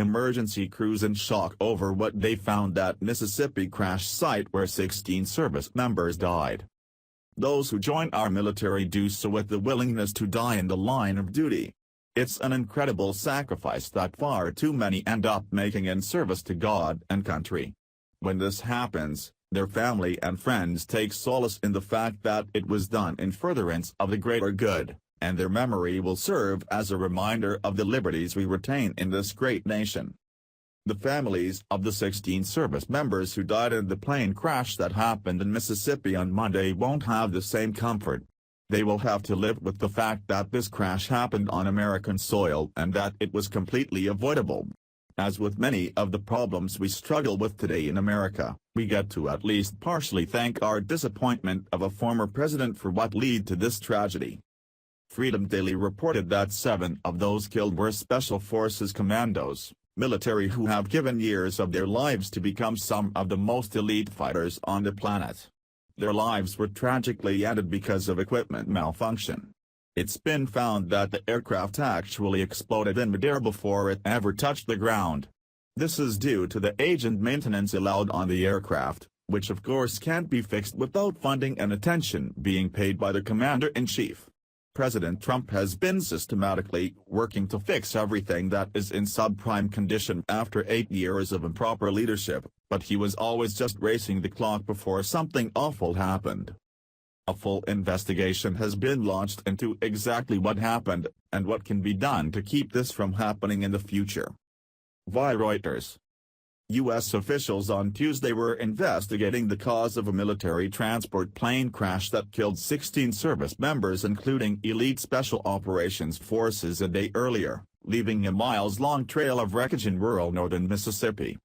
emergency crews in shock over what they found at Mississippi crash site where 16 service members died. Those who join our military do so with the willingness to die in the line of duty. It's an incredible sacrifice that far too many end up making in service to God and country. When this happens, their family and friends take solace in the fact that it was done in furtherance of the greater good, and their memory will serve as a reminder of the liberties we retain in this great nation. The families of the 16 service members who died in the plane crash that happened in Mississippi on Monday won't have the same comfort. They will have to live with the fact that this crash happened on American soil and that it was completely avoidable. As with many of the problems we struggle with today in America, we get to at least partially thank our disappointment of a former president for what led to this tragedy. Freedom Daily reported that 7 of those killed were Special Forces commandos, military who have given years of their lives to become some of the most elite fighters on the planet. Their lives were tragically ended because of equipment malfunction. It's been found that the aircraft actually exploded in midair before it ever touched the ground. This is due to the age and maintenance allowed on the aircraft, which of course can't be fixed without funding and attention being paid by the Commander-in-Chief. President Trump has been systematically working to fix everything that is in subprime condition after 8 years of improper leadership, but he was always just racing the clock before something awful happened. A full investigation has been launched into exactly what happened, and what can be done to keep this from happening in the future. Via Reuters. U.S. officials on Tuesday were investigating the cause of a military transport plane crash that killed 16 service members including elite Special Operations Forces a day earlier, leaving a miles-long trail of wreckage in rural northern Mississippi.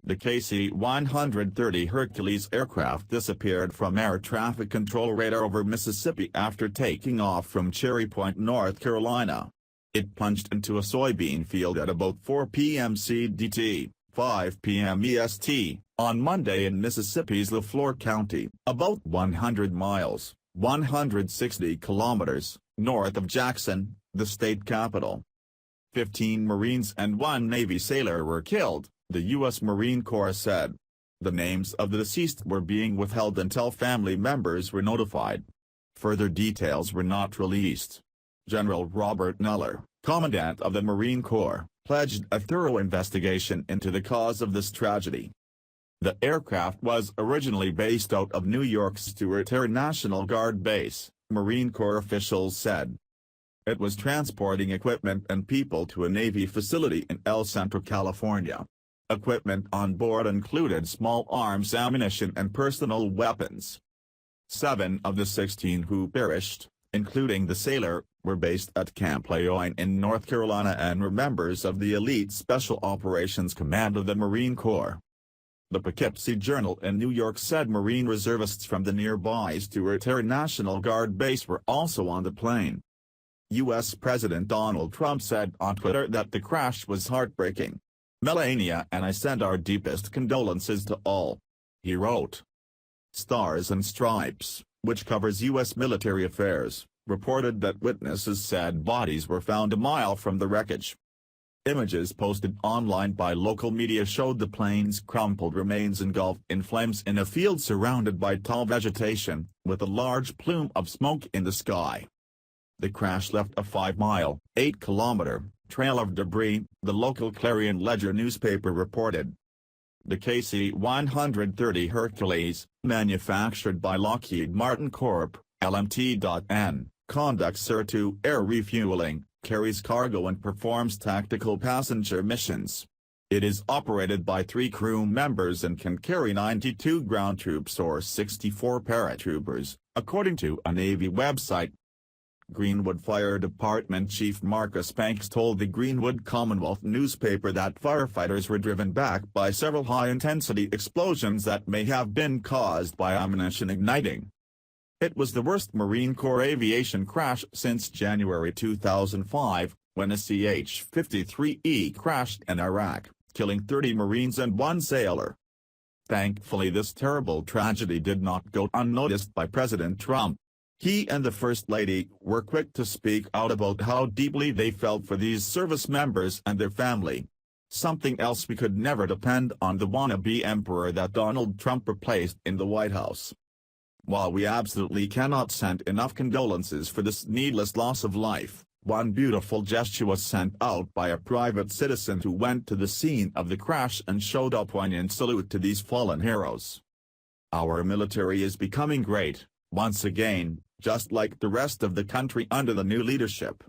The KC-130 Hercules aircraft disappeared from air traffic control radar over Mississippi after taking off from Cherry Point, North Carolina. It plunged into a soybean field at about 4 p.m. CDT. 5 p.m. EST, on Monday in Mississippi's LaFleur County, about 100 miles, 160 kilometers, north of Jackson, the state capital. 15 Marines and 1 Navy sailor were killed, the U.S. Marine Corps said. The names of the deceased were being withheld until family members were notified. Further details were not released. General Robert Mueller, Commandant of the Marine Corps, pledged a thorough investigation into the cause of this tragedy. The aircraft was originally based out of New York's Stewart Air National Guard Base, Marine Corps officials said. It was transporting equipment and people to a Navy facility in El Centro, California. Equipment on board included small arms ammunition and personal weapons. 7 of the 16 who perished, including the sailor, were based at Camp Lejeune in North Carolina and were members of the elite Special Operations Command of the Marine Corps. The Poughkeepsie Journal in New York said Marine reservists from the nearby Stewart Air National Guard Base were also on the plane. U.S. President Donald Trump said on Twitter that the crash was heartbreaking. "Melania and I send our deepest condolences to all," he wrote. Stars and Stripes, which covers U.S. military affairs, reported that witnesses said bodies were found a mile from the wreckage. Images posted online by local media showed the plane's crumpled remains engulfed in flames in a field surrounded by tall vegetation, with a large plume of smoke in the sky. The crash left a 5-mile, 8-kilometer, trail of debris, the local Clarion Ledger newspaper reported. The KC-130 Hercules, manufactured by Lockheed Martin Corp., LMT.N., conducts air-to-air refueling, carries cargo and performs tactical passenger missions. It is operated by 3 crew members and can carry 92 ground troops or 64 paratroopers, according to a Navy website. Greenwood Fire Department Chief Marcus Banks told the Greenwood Commonwealth newspaper that firefighters were driven back by several high-intensity explosions that may have been caused by ammunition igniting. It was the worst Marine Corps aviation crash since January 2005, when a CH-53E crashed in Iraq, killing 30 Marines and 1 sailor. Thankfully, this terrible tragedy did not go unnoticed by President Trump. He and the First Lady were quick to speak out about how deeply they felt for these service members and their family. Something else, we could never depend on the wannabe emperor that Donald Trump replaced in the White House. While we absolutely cannot send enough condolences for this needless loss of life, one beautiful gesture was sent out by a private citizen who went to the scene of the crash and showed a poignant salute to these fallen heroes. Our military is becoming great, once again, just like the rest of the country under the new leadership.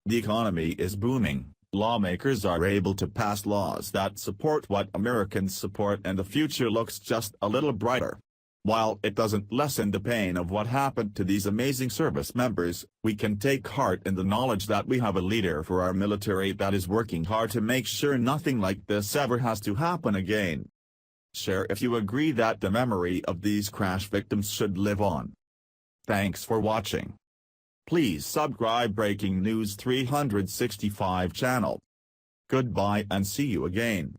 The economy is booming, lawmakers are able to pass laws that support what Americans support, and the future looks just a little brighter. While it doesn't lessen the pain of what happened to these amazing service members, we can take heart in the knowledge that we have a leader for our military that is working hard to make sure nothing like this ever has to happen again. Share if you agree that the memory of these crash victims should live on. Thanks for watching. Please subscribe Breaking News 365 channel. Goodbye and see you again.